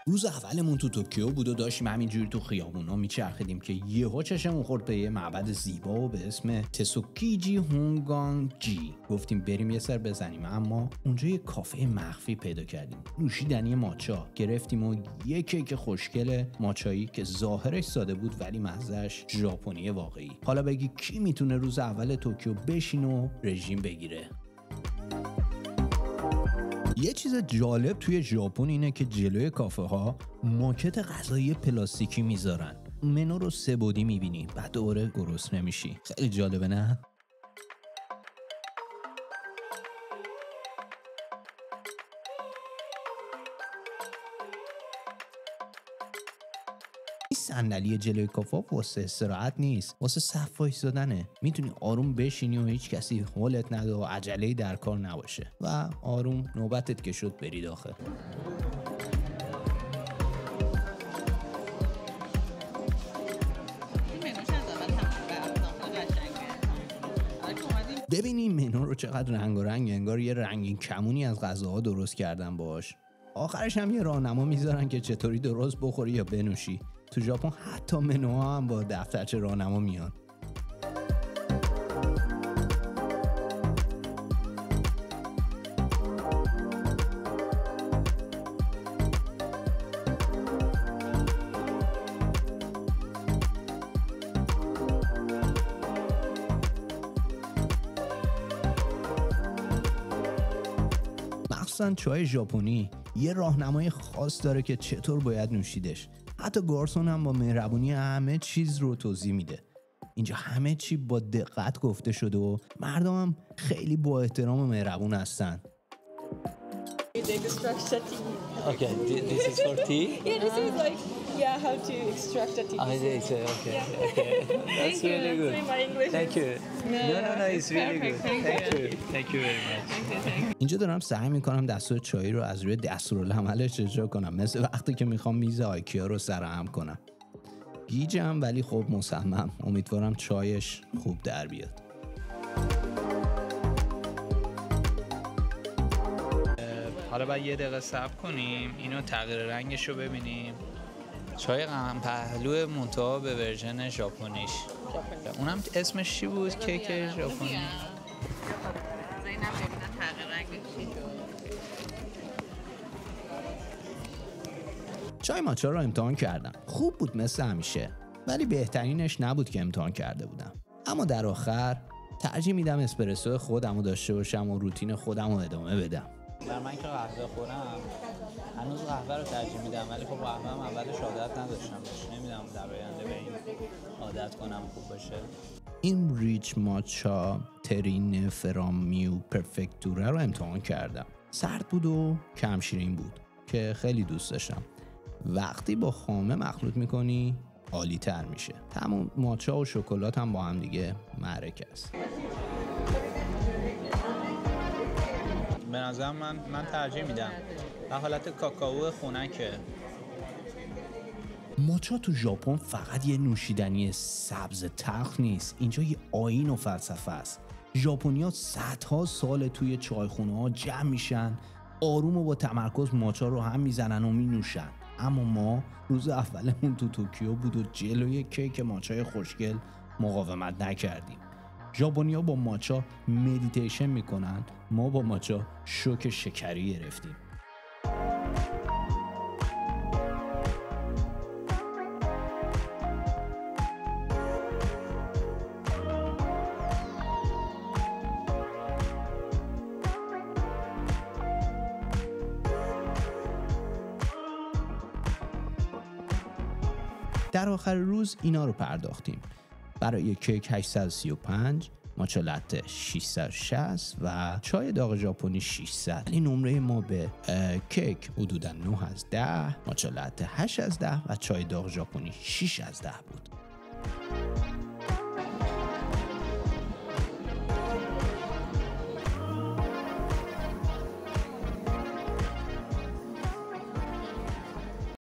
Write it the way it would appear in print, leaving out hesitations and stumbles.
روز اولمون تو توکیو بود و داشتیم همینجوری تو خیابونا میچرخیدیم که یهو چشمون خورد به یه معبد زیبا و به اسم تسوکیجی هونگانجی. گفتیم بریم یه سر بزنیم، اما اونجا یه کافه مخفی پیدا کردیم. نوشیدنی ماچا گرفتیم و یه کیک خوشگل ماچایی که ظاهرش ساده بود ولی مزهش ژاپنی واقعی. حالا بگی کی میتونه روز اول توکیو بشینه و رژیم بگیره؟ یه چیز جالب توی ژاپن اینه که جلوی کافه ها ماکت غذایی پلاستیکی میذارن. منو رو 3 بعدی میبینی، بعد دوباره گرسنه نمیشی. خیلی جالبه نه؟ صندلی جلوی کافه واسه استراحت نیست، واسه صف وایسادنه. میتونی آروم بشینی و هیچ کسی حالت نده و عجله‌ای در کار نباشه و آروم نوبتت که شد بری داخل. ببینیم منو رو چقدر رنگ و رنگ، انگار یه رنگین کمونی از غذاها درست کردن باش. آخرش هم یه راهنما میذارن که چطوری درست بخوری یا بنوشی. تو ژاپن حتی منوها هم با دفترچه راهنما میان. مخصوصا چای ژاپنی یه راهنمای خاص داره که چطور باید نوشیدش. حتی گارسون هم با مهربونی همه چیز رو توضیح میده. اینجا همه چی با دقت گفته شده و مردم هم خیلی با احترام و مهربون هستن. Okay, this is for tea? Yeah, this is like, how to extract a tea. Okay. That's really good. Sorry, my English Thank you. No, it's really good. Perfect. Thank you very much. اینجا دارم سعی میکنم دستور چای رو از روی دستورالعملش اجرا کنم، مثل وقتی که میخوام میز آیکیا رو سرهم کنم. گیجم ولی خب مصمم. امیدوارم چایش خوب در بیاد. حالا باید یه دقیقه صبر کنیم اینو تغییر رنگش رو ببینیم. چای قهوه پهلو منتها به ورژن ژاپنیش. اونم اسمش چی بود؟ کیک ژاپنی. چای ماچا رو امتحان کردم. خوب بود مثل همیشه، ولی بهترینش نبود که امتحان کرده بودم. اما در آخر ترجیح میدم اسپرسو خودم رو داشته باشم و روتین خودم رو ادامه بدم. در من که قهوه خورم هنوز قهوه رو ترجیح میدم، ولی خب قهوه هم اولش عادت نداشتم بهش. نمیدونم در آینده به این عادت کنم خوب باشه. این ریچ ماچا ترین فرامیو پرفکتوره رو امتحان کردم. سرد بود و کم شیرین بود که خیلی دوست داشتم. وقتی با خامه مخلوط میکنی عالی تر میشه. همون ماچا و شکلات هم با هم دیگه معرکه است. به نظر من ترجیح میدم به حالت کاکائو خنکه. ماچا تو ژاپن فقط یه نوشیدنی سبز تلخ نیست، اینجا یه آیین و فلسفه است. ژاپنی‌ها صدها سال توی چایخونه‌ها جمع میشن، آروم و با تمرکز ماچا رو هم میزنن و مینوشن. اما ما روز اولمون تو توکیو بود و جلوی کیک ماچای خوشگل مقاومت نکردیم. ژاپنی‌ها با ماچا مدیتیشن میکنن، ما با ماچا شوک شکری گرفتیم. در آخر روز اینا رو پرداختیم. برای کیک 835، ماچا لته 660 و چای داغ ژاپنی 600. این نمره ما به کیک حدوداً 9 از 10، ماچا لته 8 از 10 و چای داغ ژاپنی 6 از 10 بود.